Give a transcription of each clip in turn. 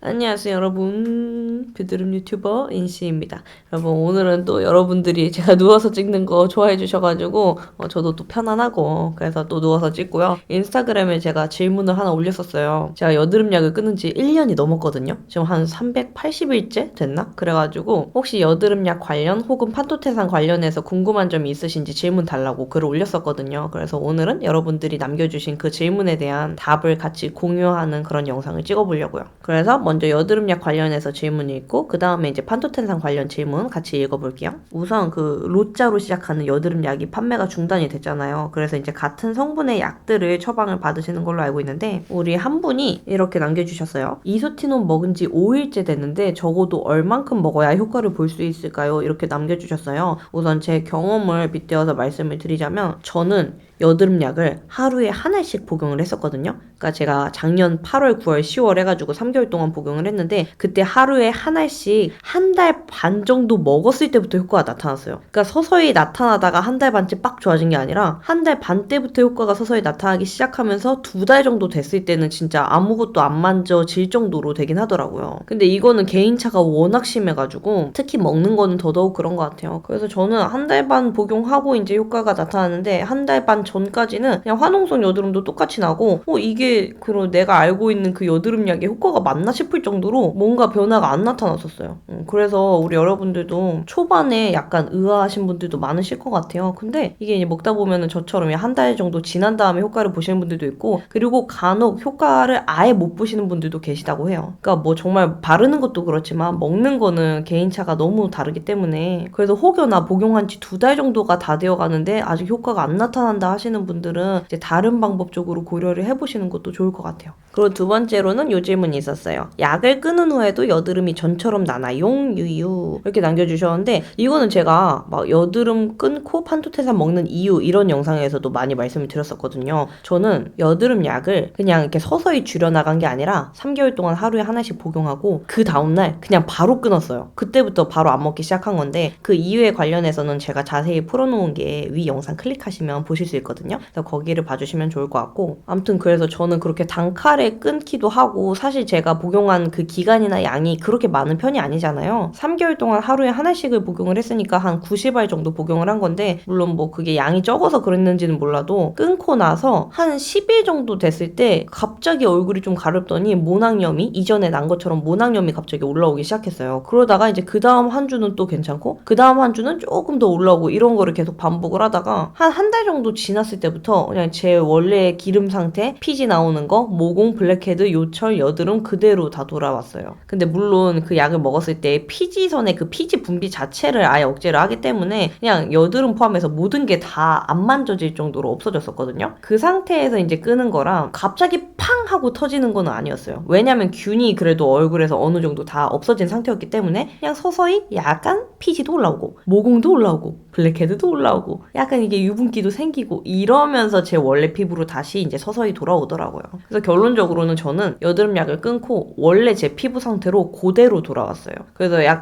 안녕하세요 여러분, 비드름 유튜버 인시입니다. 여러분, 오늘은 또 여러분들이 제가 누워서 찍는 거 좋아해 주셔가지고 저도 또 편안하고 그래서 또 누워서 찍고요. 인스타그램에 제가 질문을 하나 올렸었어요. 제가 여드름약을 끊은 지 1년이 넘었거든요. 지금 한 380일째 됐나? 그래가지고 혹시 여드름약 관련 혹은 판토테산 관련해서 궁금한 점이 있으신지 질문 달라고 글을 올렸었거든요. 그래서 오늘은 여러분들이 남겨주신 그 질문에 대한 답을 같이 공유하는 그런 영상을 찍어보려고요. 그래서 먼저 여드름약 관련해서 질문이 있고 그 다음에 이제 판토텐산 관련 질문 같이 읽어볼게요. 우선 그 로자로 시작하는 여드름약이 판매가 중단이 됐잖아요. 그래서 이제 같은 성분의 약들을 처방을 받으시는 걸로 알고 있는데 우리 한 분이 이렇게 남겨주셨어요. 이소티논 먹은 지 5일째 됐는데 적어도 얼만큼 먹어야 효과를 볼 수 있을까요? 이렇게 남겨주셨어요. 우선 제 경험을 빗대어서 말씀을 드리자면 저는 여드름약을 하루에 한 알씩 복용을 했었거든요. 그러니까 제가 작년 8월, 9월, 10월 해가지고 3개월 동안 복용을 했는데 그때 하루에 한 알씩 한 달 반 정도 먹었을 때부터 효과가 나타났어요. 그러니까 서서히 나타나다가 한 달 반째 빡 좋아진 게 아니라 한 달 반 때부터 효과가 서서히 나타나기 시작하면서 2달 정도 됐을 때는 진짜 아무것도 안 만져질 정도로 되긴 하더라고요. 근데 이거는 개인차가 워낙 심해가지고 특히 먹는 거는 더더욱 그런 것 같아요. 그래서 저는 한 달 반 복용하고 이제 효과가 나타나는데 한 달 반 전까지는 그냥 화농성 여드름도 똑같이 나고 이게 그런 내가 알고 있는 그 여드름약의 효과가 맞나 싶을 정도로 뭔가 변화가 안 나타났었어요. 그래서 우리 여러분들도 초반에 약간 의아하신 분들도 많으실 것 같아요. 근데 이게 이제 먹다 보면은 저처럼 한 달 정도 지난 다음에 효과를 보시는 분들도 있고 그리고 간혹 효과를 아예 못 보시는 분들도 계시다고 해요. 그러니까 뭐 정말 바르는 것도 그렇지만 먹는 거는 개인차가 너무 다르기 때문에 그래서 혹여나 복용한 지 2달 정도가 다 되어 가는데 아직 효과가 안 나타난다 하시는 분들은 이제 다른 방법 쪽으로 고려를 해보시는 것도 좋을 것 같아요. 그리고 두 번째로는 요 질문이 있었어요. 약을 끊은 후에도 여드름이 전처럼 나나요? 유유 이렇게 남겨주셨는데 이거는 제가 막 여드름 끊고 판토테산 먹는 이유 이런 영상에서도 많이 말씀을 드렸었거든요. 저는 여드름 약을 그냥 이렇게 서서히 줄여나간 게 아니라 3개월 동안 하루에 하나씩 복용하고 그 다음날 그냥 바로 끊었어요. 그때부터 바로 안 먹기 시작한 건데 그 이유에 관련해서는 제가 자세히 풀어놓은 게 위 영상 클릭하시면 보실 수 있거든요. 그래서 거기를 봐주시면 좋을 것 같고 아무튼 그래서 저는 그렇게 단칼에 끊기도 하고 사실 제가 복용한 그 기간이나 양이 그렇게 많은 편이 아니잖아요. 3개월 동안 하루에 하나씩을 복용을 했으니까 한 90알 정도 복용을 한 건데 물론 뭐 그게 양이 적어서 그랬는지는 몰라도 끊고 나서 한 10일 정도 됐을 때 갑자기 얼굴이 좀 가렵더니 모낭염이 이전에 난 것처럼 모낭염이 갑자기 올라오기 시작했어요. 그러다가 이제 그 다음 한 주는 또 괜찮고 그 다음 한 주는 조금 더 올라오고 이런 거를 계속 반복을 하다가 한 달 정도 지났을 때부터 그냥 제 원래 기름 상태, 피지 나오는 거, 모공, 블랙헤드, 요철, 여드름 그대로 다 돌아왔어요. 근데 물론 그 약을 먹었을 때 피지선의 그 피지 분비 자체를 아예 억제를 하기 때문에 그냥 여드름 포함해서 모든 게 다 안 만져질 정도로 없어졌었거든요. 그 상태에서 이제 끄는 거랑 갑자기 팡 하고 터지는 건 아니었어요. 왜냐면 균이 그래도 얼굴에서 어느 정도 다 없어진 상태였기 때문에 그냥 서서히 약간 피지도 올라오고 모공도 올라오고 블랙헤드도 올라오고 약간 이게 유분기도 생기고 이러면서 제 원래 피부로 다시 이제 서서히 돌아오더라고요. 그래서 결론적으로는 저는 여드름약을 끊고 원래 제 피부 상태로 그대로 돌아왔어요. 그래서 약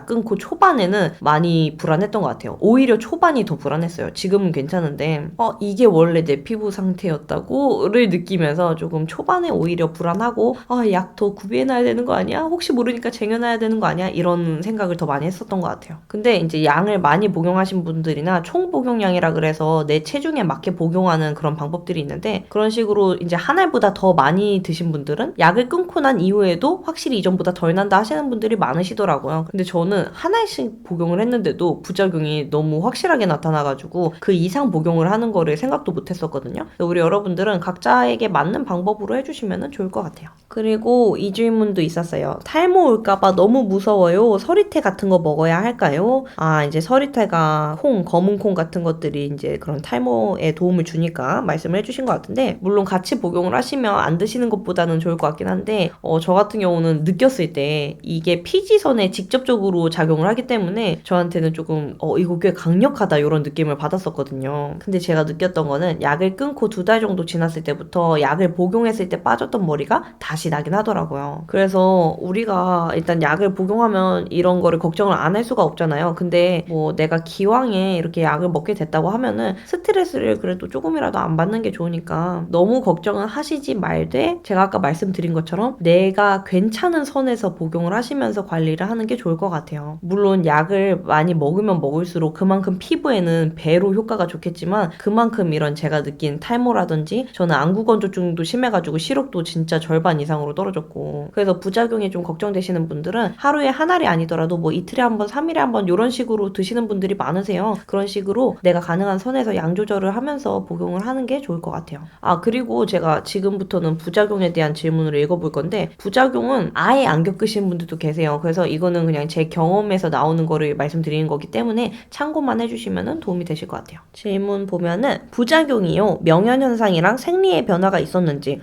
끊고 초반에는 많이 불안했던 것 같아요. 오히려 초반이 더 불안했어요. 지금은 괜찮은데 이게 원래 내 피부 상태였다고를 느끼면서 조금 초반에 오히려 불안하고 약 더 구비해놔야 되는 거 아니야? 혹시 모르니까 쟁여놔야 되는 거 아니야? 이런 생각을 더 많이 했었던 것 같아요. 근데 이제 양을 많이 복용하신 분들이나 총 복용량이라 그래서 내 체중에 맞게 복용하는 그런 방법들이 있는데 그런 식으로 이제 한 알보다 더 많이 드신 분들은 약을 끊고 난 이후에도 확실히 이전보다 덜 난다 하시는 분들이 많으시더라고요. 근데 저는 한 알씩 복용을 했는데도 부작용이 너무 확실하게 나타나가지고 그 이상 복용을 하는 거를 생각도 못 했었거든요. 우리 여러분들은 각자에게 맞는 방법으로 해주시면 좋을 것 같아요. 그리고 이 질문도 있었어요. 탈모 올까봐 너무 무서워요. 서리태 같은 거 먹어야 할까요? 이제 서리태가 검은 콩 같은 것들이 이제 그런 탈모에 도움을 주니까 말씀을 해주신 것 같은데 물론 같이 복용을 하시면 안 드시는 것보다는 좋을 것 같긴 한데 저 같은 경우는 느꼈을 때 이게 피지선에 직접적으로 작용을 하기 때문에 저한테는 조금 이거 꽤 강력하다 이런 느낌을 받았었거든요. 근데 제가 느꼈던 거는 약을 끊고 2달 정도 지났을 때부터 약을 복용했을 때 빠졌던 머리가 다시 나긴 하더라고요. 그래서 우리가 일단 약을 복용하면 이런 거를 걱정을 안 할 수가 없잖아요. 근데 뭐 내가 기왕에 이렇게 약을 먹게 됐다고 하면은 스트레스를 그래도 조금이라도 안 받는 게 좋으니까 너무 걱정은 하시지 말되 제가 아까 말씀드린 것처럼 내 내가 괜찮은 선에서 복용을 하시면서 관리를 하는 게 좋을 것 같아요. 물론 약을 많이 먹으면 먹을수록 그만큼 피부에는 배로 효과가 좋겠지만 그만큼 이런 제가 느낀 탈모라든지 저는 안구건조증도 심해가지고 시력도 진짜 절반 이상으로 떨어졌고 그래서 부작용이 좀 걱정되시는 분들은 하루에 한 알이 아니더라도 뭐 이틀에 한 번, 3일에 한 번 이런 식으로 드시는 분들이 많으세요. 그런 식으로 내가 가능한 선에서 양 조절을 하면서 복용을 하는 게 좋을 것 같아요. 그리고 제가 지금부터는 부작용에 대한 질문을 읽어볼 건데 부작용은 아예 안 겪으시는 분들도 계세요. 그래서 이거는 그냥 제 경험에서 나오는 거를 말씀드리는 거기 때문에 참고만 해주시면 도움이 되실 것 같아요. 질문 보면은 부작용이요. 명현현상이랑 생리의 변화가 있었는지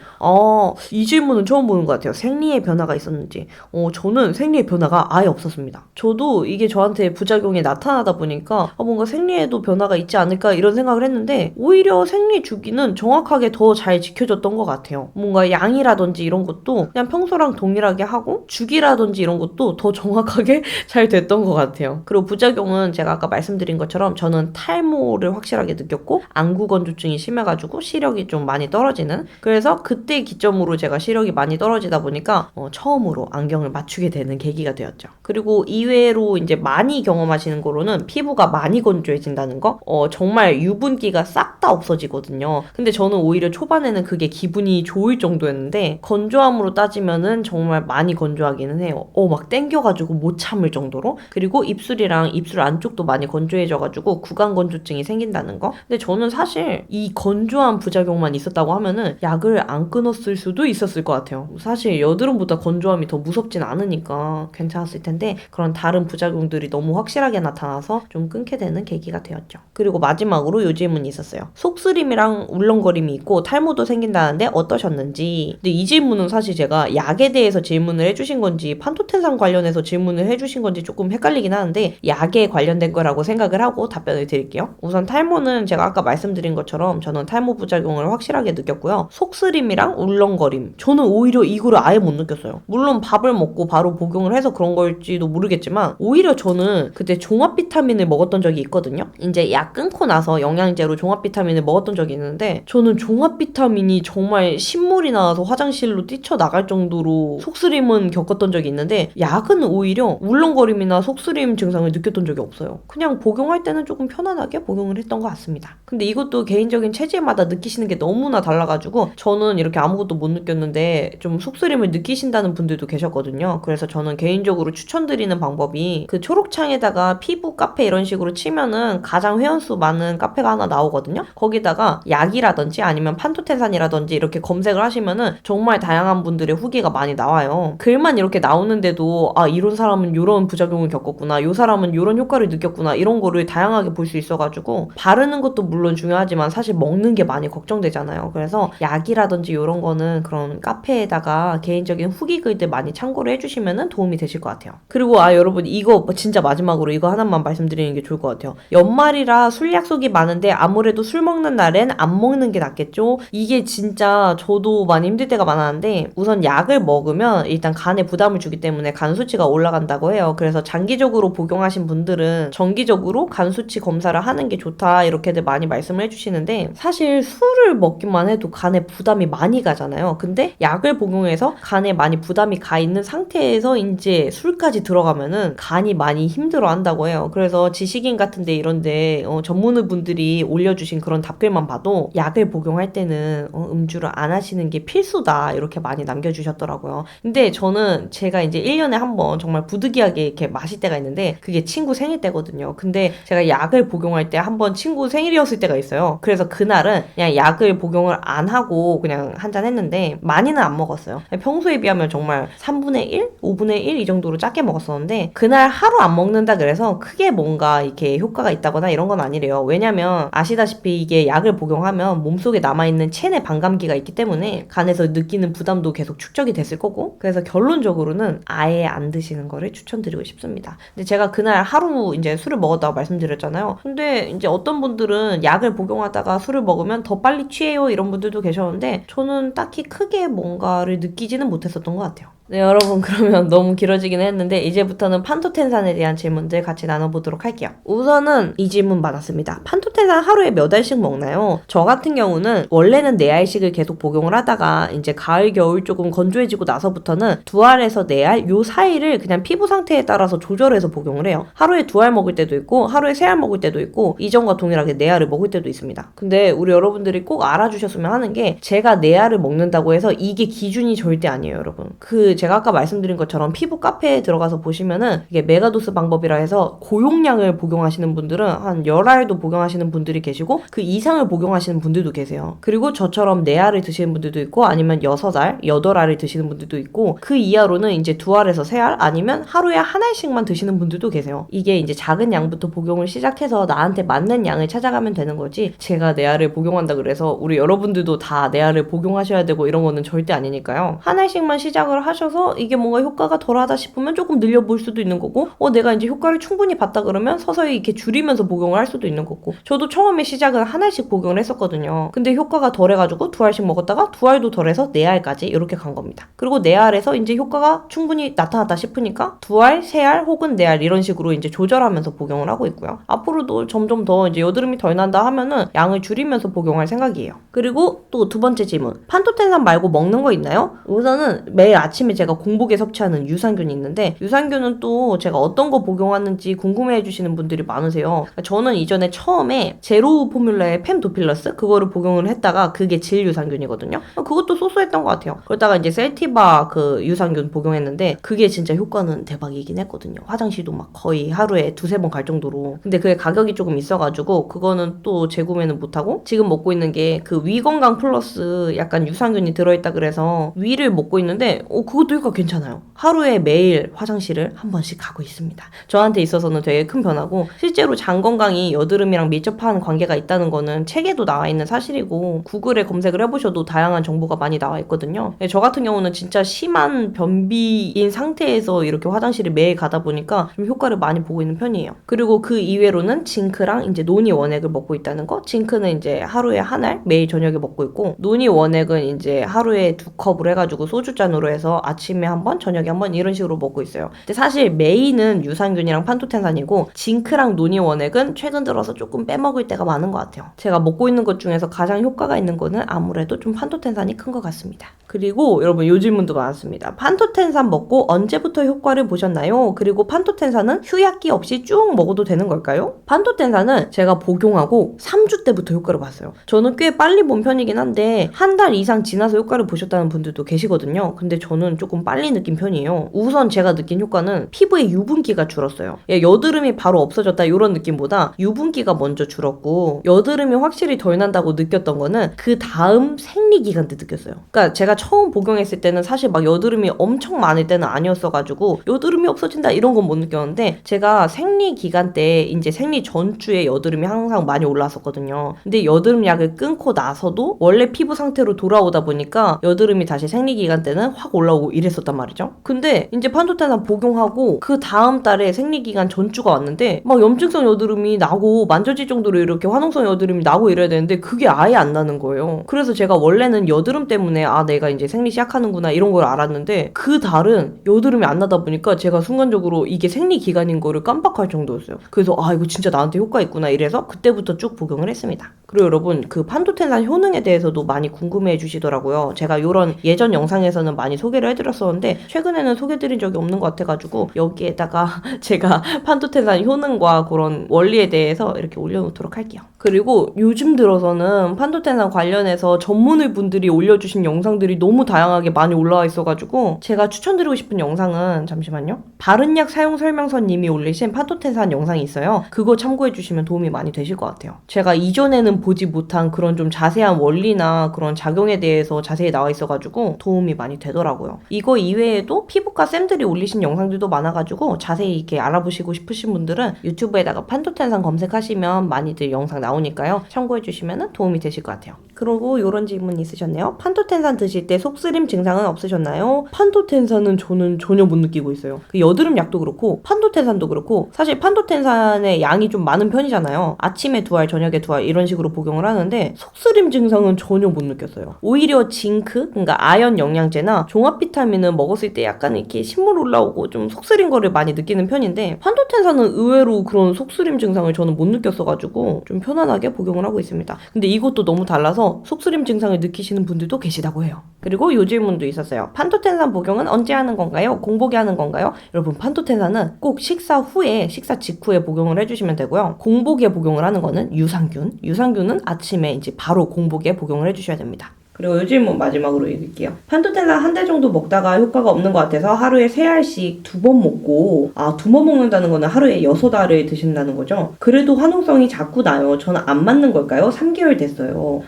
이 질문은 처음 보는 것 같아요. 생리의 변화가 있었는지 저는 생리의 변화가 아예 없었습니다. 저도 이게 저한테 부작용이 나타나다 보니까 뭔가 생리에도 변화가 있지 않을까 이런 생각을 했는데 오히려 생리 주기는 정확하게 더 잘 지켜졌던 것 같아요. 뭔가 양이라든지 이런 것도 그냥 평소랑 동일하게 하고 주기라든지 이런 것도 더 정확하게 잘 됐던 것 같아요. 그리고 부작용은 제가 아까 말씀드린 것처럼 저는 탈모를 확실하게 느꼈고 안구건조증이 심해가지고 시력이 좀 많이 떨어지는 그래서 그때 기점으로 제가 시력이 많이 떨어지다 보니까 처음으로 안경을 맞추게 되는 계기가 되었죠. 그리고 이외로 이제 많이 경험하시는 거로는 피부가 많이 건조해진다는 거 정말 유분기가 싹 다 없어지거든요. 근데 저는 오히려 초반에는 그게 기분이 좋을 정도였는데 건조함으로 따지면은 정말 많이 건조하기는 해요. 막 땡겨가지고 못 참을 정도로. 그리고 입술이랑 입술 안쪽도 많이 건조해져가지고 구강 건조증이 생긴다는 거. 근데 저는 사실 이 건조한 부작용만 있었다고 하면은 약을 안 끊었을 수도 있었을 것 같아요. 사실 여드름보다 건조함이 더 무섭진 않으니까 괜찮았을 텐데 그런 다른 부작용들이 너무 확실하게 나타나서 좀 끊게 되는 계기가 되었죠. 그리고 마지막으로 요 질문이 있었어요. 속쓰림이랑 울렁거림이 있고 탈모도 생긴다는데 어떠셨는지. 근데 이 질문은 사실 제가 약에 대해서 질문을 해주신 건지 판토텐산 관련해서 질문을 해주신 건지 조금 헷갈리긴 하는데 약에 관련된 거라고 생각을 하고 답변을 드릴게요. 우선 탈모는 제가 아까 말씀드린 것처럼 저는 탈모 부작용을 확실하게 느꼈고요. 속쓰림이랑 울렁거림 저는 오히려 이거를 아예 못 느꼈어요. 물론 밥을 먹고 바로 복용을 해서 그런 걸지도 모르겠지만 오히려 저는 그때 종합 비타민을 먹었던 적이 있거든요. 이제 약 끊고 나서 영양제로 종합 비타민을 먹었던 적이 있는데 저는 종합 비타민이 정말 신물이 나와서 화장실로 뛰쳐나갈 정도로 속쓰림은 겪었던 적이 있는데 약은 오히려 울렁거림이나 속쓰림 증상을 느꼈던 적이 없어요. 그냥 복용할 때는 조금 편안하게 복용을 했던 것 같습니다. 근데 이것도 개인적인 체질마다 느끼시는 게 너무나 달라가지고 저는 이렇게 아무것도 못 느꼈는데 좀 속쓰림을 느끼신다는 분들도 계셨거든요. 그래서 저는 개인적으로 추천드리는 방법이 그 초록창에다가 피부 카페 이런 식으로 치면은 가장 회원수 많은 카페가 하나 나오거든요. 거기다가 약이라든지 아니면 판토텐산이라든지 이렇게 검색을 하시면은 정말 다양한 분들의 후기가 많이 나와요. 글만 이렇게 나오는데도 이런 사람은 이런 부작용을 겪었구나, 이 사람은 이런 효과를 느꼈구나 이런 거를 다양하게 볼 수 있어가지고 바르는 것도 물론 중요하지만 사실 먹는 게 많이 걱정되잖아요. 그래서 약이라든지 이런 거는 그런 카페에다가 개인적인 후기 글들 많이 참고를 해주시면은 도움이 되실 것 같아요. 그리고 여러분 이거 진짜 마지막으로 이거 하나만 말씀드리는 게 좋을 것 같아요. 연말이라 술 약속이 많은데 아무래도 술 먹는 날엔 안 먹는 게 낫겠죠? 이게 진짜 저도 많이 힘들 때가 많았는데 우선 약을 먹으면 일단 간에 부담을 주기 때문에 간 수치가 올라간다고 해요. 그래서 장기적으로 복용하신 분들은 정기적으로 간 수치 검사를 하는 게 좋다 이렇게들 많이 말씀을 해주시는데 사실 술을 먹기만 해도 간에 부담이 많이 가잖아요. 근데 약을 복용해서 간에 많이 부담이 가 있는 상태에서 이제 술까지 들어가면은 간이 많이 힘들어 한다고 해요. 그래서 지식인 같은데 이런데 전문의분들이 올려주신 그런 답글만 봐도 약을 복용할 때는 음주를 안 하시는 게 필수다 이렇게 많이 남겨주셨더라고요. 근데 저는 제가 이제 1년에 한 번 정말 부득이하게 이렇게 마실 때가 있는데 그게 친구 생일 때거든요. 근데 제가 약을 복용할 때 한 번 친구 생일이었을 때가 있어요. 그래서 그날은 그냥 약을 복용을 안 하고 그냥 한잔 했는데 많이는 안 먹었어요. 평소에 비하면 정말 3분의 1? 5분의 1 이 정도로 작게 먹었었는데 그날 하루 안 먹는다 그래서 크게 뭔가 이렇게 효과가 있다거나 이런 건 아니래요. 왜냐면 아시다시피 이게 약을 복용하면 몸속에 남아있는 체내 반감기가 있기 때문에 간에서 느끼는 부담도 계속 축적이 됐을 거고 그래서 결론적으로는 아예 안 드시는 거를 추천드리고 싶습니다. 근데 제가 그날 하루 이제 술을 먹었다고 말씀드렸잖아요. 근데 이제 어떤 분들은 약을 복용하다가 술을 먹으면 더 빨리 취해요 이런 분들도 계셨는데 저는 딱히 크게 뭔가를 느끼지는 못했었던 것 같아요. 네, 여러분 그러면 너무 길어지긴 했는데 이제부터는 판토텐산에 대한 질문들 같이 나눠보도록 할게요. 우선은 이 질문 받았습니다. 판토텐산 하루에 몇 알씩 먹나요? 저 같은 경우는 원래는 4알씩을 계속 복용을 하다가 이제 가을 겨울 조금 건조해지고 나서부터는 2알에서 4알 요 사이를 그냥 피부 상태에 따라서 조절해서 복용을 해요. 하루에 2알 먹을 때도 있고 하루에 3알 먹을 때도 있고 이전과 동일하게 4알을 먹을 때도 있습니다. 근데 우리 여러분들이 꼭 알아주셨으면 하는 게 제가 4알을 먹는다고 해서 이게 기준이 절대 아니에요, 여러분. 제가 아까 말씀드린 것처럼 피부 카페에 들어가서 보시면은 이게 메가도스 방법이라 해서 고용량을 복용하시는 분들은 한 10알도 복용하시는 분들이 계시고 그 이상을 복용하시는 분들도 계세요. 그리고 저처럼 4알을 드시는 분들도 있고 아니면 6알, 8알을 드시는 분들도 있고 그 이하로는 이제 2알에서 3알 아니면 하루에 1알씩만 드시는 분들도 계세요. 이게 이제 작은 양부터 복용을 시작해서 나한테 맞는 양을 찾아가면 되는 거지 제가 4알을 복용한다 그래서 우리 여러분들도 다 4알을 복용하셔야 되고 이런 거는 절대 아니니까요. 1알씩만 시작을 하셔서 이게 뭔가 효과가 덜하다 싶으면 조금 늘려볼 수도 있는 거고 내가 이제 효과를 충분히 봤다 그러면 서서히 이렇게 줄이면서 복용을 할 수도 있는 거고 저도 처음에 시작은 1알씩 복용을 했었거든요. 근데 효과가 덜해가지고 2알씩 먹었다가 2알도 덜해서 4알까지 이렇게 간 겁니다. 그리고 4알에서 이제 효과가 충분히 나타났다 싶으니까 2알, 3알 혹은 4알 이런 식으로 이제 조절하면서 복용을 하고 있고요. 앞으로도 점점 더 이제 여드름이 덜 난다 하면은 양을 줄이면서 복용할 생각이에요. 그리고 또 두 번째 질문. 판토텐산 말고 먹는 거 있나요? 우선은 매일 아침에 제가 공복에 섭취하는 유산균이 있는데 유산균은 또 제가 어떤 거 복용하는지 궁금해해 주시는 분들이 많으세요. 저는 이전에 처음에 제로 포뮬러의 펜도필러스 그거를 복용을 했다가 그게 질 유산균이거든요. 그것도 소소했던 것 같아요. 그러다가 이제 셀티바 그 유산균 복용했는데 그게 진짜 효과는 대박이긴 했거든요. 화장실도 막 거의 하루에 2-3번 갈 정도로. 근데 그게 가격이 조금 있어가지고 그거는 또 재구매는 못하고 지금 먹고 있는 게 그 위건강 플러스 약간 유산균이 들어있다 그래서 위를 먹고 있는데 그것도 효과 괜찮아요. 하루에 매일 화장실을 한 번씩 가고 있습니다. 저한테 있어서는 되게 큰 변화고 실제로 장 건강이 여드름이랑 밀접한 관계가 있다는 거는 책에도 나와 있는 사실이고 구글에 검색을 해보셔도 다양한 정보가 많이 나와 있거든요. 저 같은 경우는 진짜 심한 변비인 상태에서 이렇게 화장실을 매일 가다 보니까 좀 효과를 많이 보고 있는 편이에요. 그리고 그 이외로는 징크랑 이제 노니 원액을 먹고 있다는 거. 징크는 이제 하루에 1알 매일 저녁에 먹고 있고 노니 원액은 이제 하루에 2컵을 해가지고 소주잔으로 해서 아침에 한 번, 저녁에 한 번 이런 식으로 먹고 있어요. 근데 사실 메인은 유산균이랑 판토텐산이고 징크랑 노니 원액은 최근 들어서 조금 빼먹을 때가 많은 것 같아요. 제가 먹고 있는 것 중에서 가장 효과가 있는 거는 아무래도 좀 판토텐산이 큰 것 같습니다. 그리고 여러분 요 질문도 많았습니다. 판토텐산 먹고 언제부터 효과를 보셨나요? 그리고 판토텐산은 휴약기 없이 쭉 먹어도 되는 걸까요? 판토텐산은 제가 복용하고 3주 때부터 효과를 봤어요. 저는 꽤 빨리 본 편이긴 한데 한 달 이상 지나서 효과를 보셨다는 분들도 계시거든요. 근데 저는 조금 빨리 느낀 편이에요. 우선 제가 느낀 효과는 피부에 유분기가 줄었어요. 여드름이 바로 없어졌다 이런 느낌보다 유분기가 먼저 줄었고 여드름이 확실히 덜 난다고 느꼈던 거는 그 다음 생리기간 때 느꼈어요. 그러니까 제가 처음 복용했을 때는 사실 막 여드름이 엄청 많을 때는 아니었어가지고 여드름이 없어진다 이런 건 못 느꼈는데 제가 생리기간 때 이제 생리 전주에 여드름이 항상 많이 올라왔었거든요. 근데 여드름 약을 끊고 나서도 원래 피부 상태로 돌아오다 보니까 여드름이 다시 생리기간 때는 확 올라오고 이랬었단 말이죠. 근데 이제 판토텐산 복용하고 그 다음 달에 생리기간 전주가 왔는데 막 염증성 여드름이 나고 만져질 정도로 이렇게 화농성 여드름이 나고 이래야 되는데 그게 아예 안 나는 거예요. 그래서 제가 원래는 여드름 때문에 내가 이제 생리 시작하는구나 이런 걸 알았는데 그 달은 여드름이 안 나다 보니까 제가 순간적으로 이게 생리기간인 거를 깜빡할 정도였어요. 그래서 이거 진짜 나한테 효과 있구나 이래서 그때부터 쭉 복용을 했습니다. 그리고 여러분 그 판토텐산 효능에 대해서도 많이 궁금해 주시더라고요. 제가 이런 예전 영상에서는 많이 소개를 해드렸었는데 최근에는 소개드린 적이 없는 것 같아가지고 여기에다가 제가 판토텐산 효능과 그런 원리에 대해서 이렇게 올려놓도록 할게요. 그리고 요즘 들어서는 판토텐산 관련해서 전문의 분들이 올려주신 영상들이 너무 다양하게 많이 올라와 있어가지고 제가 추천드리고 싶은 영상은 잠시만요. 바른약 사용 설명서님이 올리신 판토텐산 영상이 있어요. 그거 참고해주시면 도움이 많이 되실 것 같아요. 제가 이전에는 보지 못한 그런 좀 자세한 원리나 그런 작용에 대해서 자세히 나와 있어가지고 도움이 많이 되더라고요. 이거 이외에도 피부과 쌤들이 올리신 영상들도 많아가지고 자세히 이렇게 알아보시고 싶으신 분들은 유튜브에다가 판토텐산 검색하시면 많이들 영상 나오니까요. 참고해주시면 도움이 되실 것 같아요. 그리고 이런 질문 있으셨네요. 판토텐산 드실 때 속쓰림 증상은 없으셨나요? 판토텐산은 저는 전혀 못 느끼고 있어요. 그 여드름 약도 그렇고 판토텐산도 그렇고 사실 판토텐산의 양이 좀 많은 편이잖아요. 아침에 2알, 저녁에 2알 이런 식으로 복용을 하는데 속쓰림 증상은 전혀 못 느꼈어요. 오히려 징크, 그러니까 아연 영양제나 종합 비타민은 먹었을 때 약간 이렇게 신물 올라오고 좀 속쓰린 거를 많이 느끼는 편인데 판토텐산은 의외로 그런 속쓰림 증상을 저는 못 느꼈어가지고 좀 편안하게 복용을 하고 있습니다. 근데 이것도 너무 달라서 속쓰림 증상을 느끼시는 분들도 계시다고 해요. 그리고 요 질문도 있었어요. 판토텐산 복용은 언제 하는 건가요? 공복에 하는 건가요? 여러분 판토텐산은 꼭 식사 후에, 식사 직후에 복용을 해주시면 되고요. 공복에 복용을 하는 거는 유산균은 아침에 이제 바로 공복에 복용을 해주셔야 됩니다. 그리고 요 질문 마지막으로 읽을게요. 판토텐산 한 대 정도 먹다가 효과가 없는 것 같아서 하루에 3알씩 2번 먹고 2번 먹는다는 거는 하루에 6알을 드신다는 거죠. 그래도 화농성이 자꾸 나요. 저는 안 맞는 걸까요? 3개월 됐어요.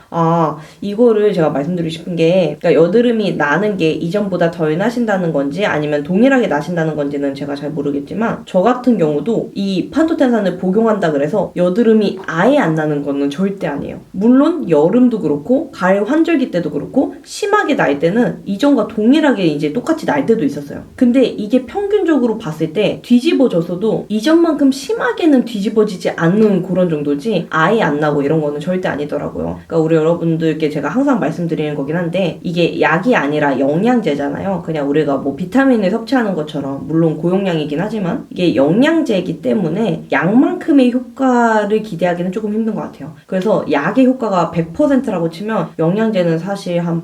이거를 제가 말씀드리고 싶은 게 그러니까 여드름이 나는 게 이전보다 덜 나신다는 건지 아니면 동일하게 나신다는 건지는 제가 잘 모르겠지만 저 같은 경우도 이 판토텐산을 복용한다 그래서 여드름이 아예 안 나는 거는 절대 아니에요. 물론 여름도 그렇고 가을 환절기 때도 그렇고 심하게 날 때는 이전과 동일하게 이제 똑같이 날 때도 있었어요. 근데 이게 평균적으로 봤을 때 뒤집어져서도 이전만큼 심하게는 뒤집어지지 않는 그런 정도지 아예 안 나고 이런 거는 절대 아니더라고요. 그러니까 우리 여러분들께 제가 항상 말씀드리는 거긴 한데 이게 약이 아니라 영양제잖아요. 그냥 우리가 뭐 비타민을 섭취하는 것처럼 물론 고용량이긴 하지만 이게 영양제이기 때문에 약만큼의 효과를 기대하기는 조금 힘든 것 같아요. 그래서 약의 효과가 100%라고 치면 영양제는 사실 한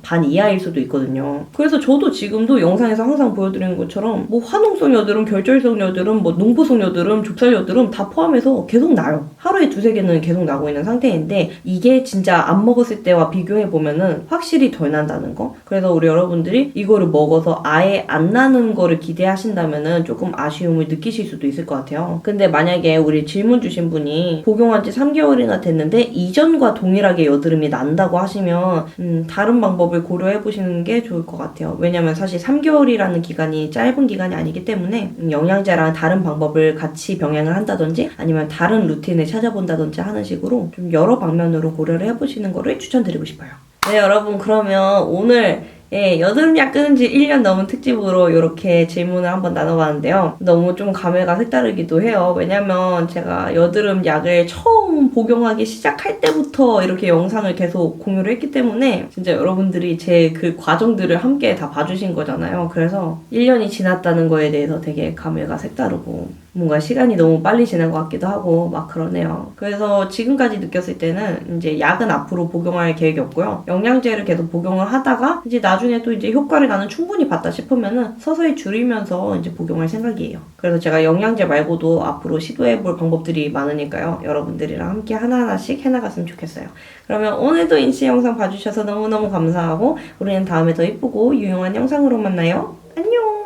반 이하일 수도 있거든요. 그래서 저도 지금도 영상에서 항상 보여드리는 것처럼 뭐 화농성 여드름, 결절성 여드름, 뭐 농포성 여드름, 좁쌀 여드름 다 포함해서 계속 나요. 하루에 2-3개는 계속 나고 있는 상태인데 이게 진짜 안 먹었을 때와 비교해보면은 확실히 덜 난다는 거. 그래서 우리 여러분들이 이거를 먹어서 아예 안 나는 거를 기대하신다면은 조금 아쉬움을 느끼실 수도 있을 것 같아요. 근데 만약에 우리 질문 주신 분이 복용한 지 3개월이나 됐는데 이전과 동일하게 여드름이 난다고 하시면 다른 방법을 고려해보시는 게 좋을 것 같아요. 왜냐면 사실 3개월이라는 기간이 짧은 기간이 아니기 때문에 영양제랑 다른 방법을 같이 병행을 한다든지 아니면 다른 루틴을 찾아본다든지 하는 식으로 좀 여러 방면으로 고려를 해보시는 거를 추천드리고 싶어요. 네, 여러분 그러면 오늘 여드름 약 끊은 지 1년 넘은 특집으로 이렇게 질문을 한번 나눠봤는데요. 너무 좀 감회가 색다르기도 해요. 왜냐면 제가 여드름 약을 처음 복용하기 시작할 때부터 이렇게 영상을 계속 공유를 했기 때문에 진짜 여러분들이 제 그 과정들을 함께 다 봐주신 거잖아요. 그래서 1년이 지났다는 거에 대해서 되게 감회가 색다르고 뭔가 시간이 너무 빨리 지난 것 같기도 하고 막 그러네요. 그래서 지금까지 느꼈을 때는 이제 약은 앞으로 복용할 계획이 없고요. 영양제를 계속 복용을 하다가 이제 나중에 또 이제 효과를 나는 충분히 봤다 싶으면은 서서히 줄이면서 이제 복용할 생각이에요. 그래서 제가 영양제 말고도 앞으로 시도해볼 방법들이 많으니까요. 여러분들이랑 함께 하나하나씩 해나갔으면 좋겠어요. 그러면 오늘도 인시 영상 봐주셔서 너무너무 감사하고 우리는 다음에 더 이쁘고 유용한 영상으로 만나요. 안녕!